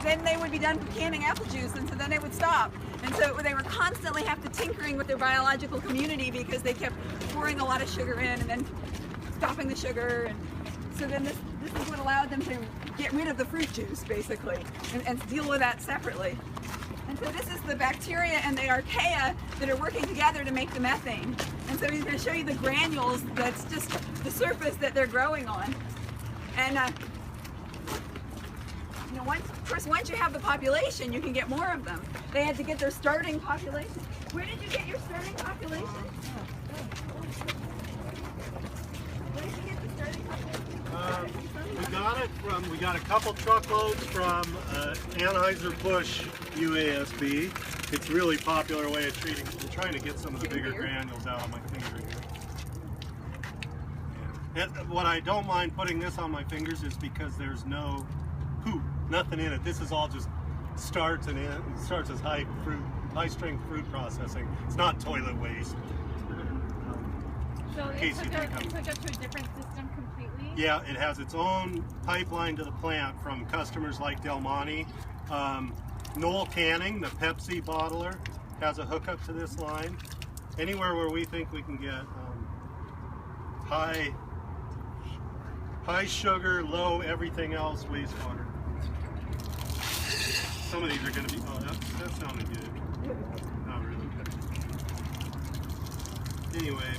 then they would be done canning apple juice, and so then they would stop. And so they were constantly tinkering with their biological community because they kept pouring a lot of sugar in and then stopping the sugar. And so then this is what allowed them to get rid of the fruit juice, basically, and deal with that separately. And so this is the bacteria and the archaea that are working together to make the methane. And so he's going to show you the granules, that's just the surface that they're growing on. And you know, once you have the population, you can get more of them. They had to get their starting population. Where did you get your starting population? Where did you get the starting population? We got a couple truckloads from Anheuser-Busch UASB. It's a really popular way of treating. I'm trying to get some of the bigger granules out on my finger here. And what I don't mind putting this on my fingers is because there's no poop, nothing in it. This is all just starts and it starts as high strength fruit processing. It's not toilet waste. So it's hooked up to a different system completely? Yeah, it has its own pipeline to the plant from customers like Del Monte. Knoll Canning, the Pepsi bottler, has a hookup to this line. Anywhere where we think we can get high sugar, low everything else wastewater. Some of these are going to be, oh, that sounded good. Not really. Anyway,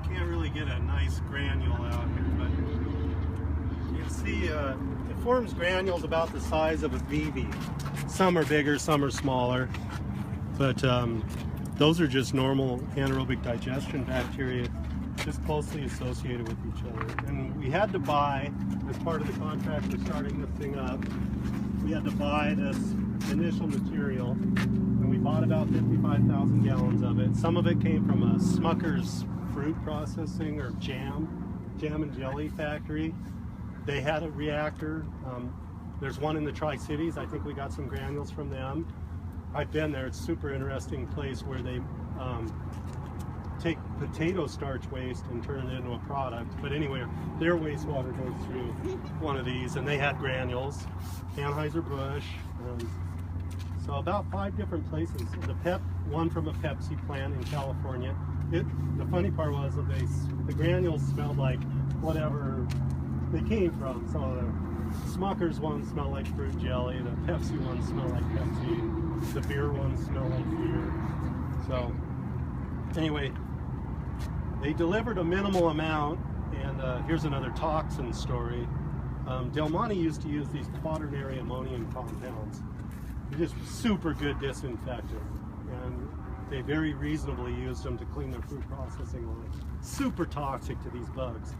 can't really get a nice granule out here, but you can see it forms granules about the size of a BB. Some are bigger, some are smaller, but those are just normal anaerobic digestion bacteria just closely associated with each other. And we had to buy, as part of the contract for starting this thing up, we had to buy this initial material, and we bought about 55,000 gallons of it. Some of it came from a Smucker's fruit processing or jam and jelly factory. They had a reactor. There's one in the Tri-Cities. I think we got some granules from them. I've been there. It's a super interesting place where they take potato starch waste and turn it into a product. But anyway, their wastewater goes through one of these, and they had granules. Anheuser-Busch. So about 5 different places. One from a Pepsi plant in California. The funny part was that the granules smelled like whatever they came from. So the Smucker's one smelled like fruit jelly. The Pepsi one smelled like Pepsi. The beer one smelled like beer. So anyway, they delivered a minimal amount, and here's another toxin story. Del Monte used to use these quaternary ammonium compounds. They're just super good disinfectant, and they very reasonably used them to clean their food processing line. Super toxic to these bugs.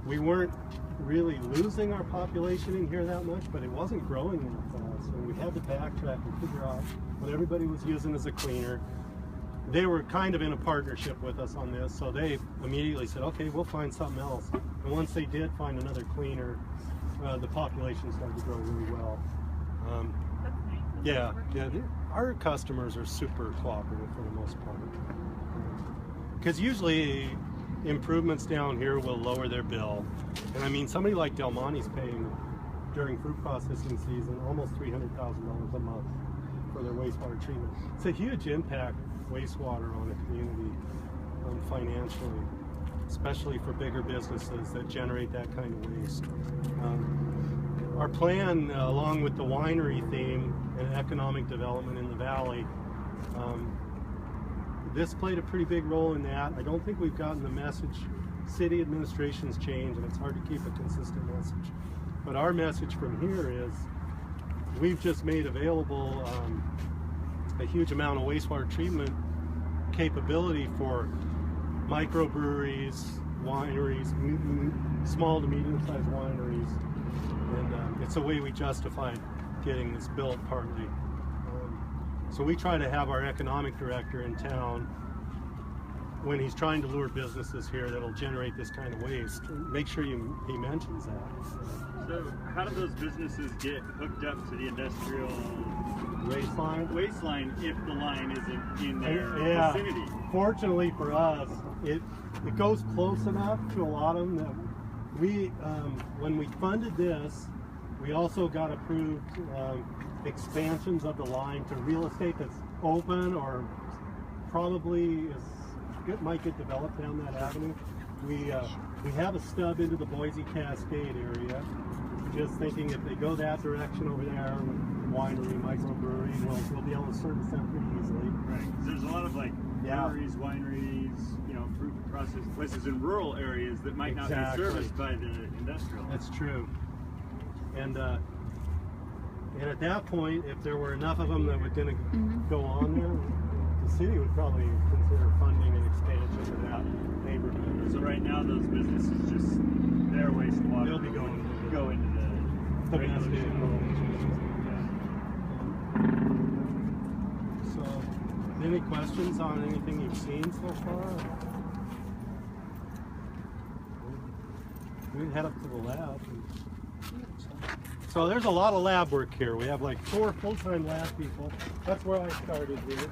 We weren't really losing our population in here that much, but it wasn't growing that fast, and we had to backtrack and figure out what everybody was using as a cleaner. They were kind of in a partnership with us on this, so they immediately said, okay, we'll find something else. And once they did find another cleaner, the population started to grow really well. Yeah, our customers are super cooperative for the most part. Because usually improvements down here will lower their bill. And I mean, somebody like Del Monte's paying, during fruit processing season, almost $300,000 a month for their wastewater treatment. It's a huge impact, wastewater, on a community financially, especially for bigger businesses that generate that kind of waste. Our plan, along with the winery theme and economic development in the valley, this played a pretty big role in that. I don't think we've gotten the message. City administrations change, and it's hard to keep a consistent message. But our message from here is we've just made available a huge amount of wastewater treatment capability for microbreweries, wineries, small to medium-sized wineries, and it's a way we justified getting this built partly. So we try to have our economic director in town, when he's trying to lure businesses here that'll generate this kind of waste, make sure he mentions that. So how do those businesses get hooked up to the industrial waste line if the line isn't in their vicinity? Fortunately for us, it goes close enough to a lot of them that we, when we funded this, We also got approved expansions of the line to real estate that's open or probably might get developed down that avenue. We have a stub into the Boise Cascade area. Just thinking if they go that direction over there, winery, microbrewery, we'll be able to service them pretty easily. Right. 'Cause there's a lot of like breweries, wineries, you know, fruit processing places in rural areas that might not be serviced by the industrial. That's true. And at that point, if there were enough of them that were going to go on there, the city would probably consider funding an expansion of that neighborhood. So right now, those businesses just their wastewater They'll be going go into the domestic. regular- So, any questions on anything you've seen so far? We head up to the lab. So there's a lot of lab work here. We have like 4 full-time lab people. That's where I started here.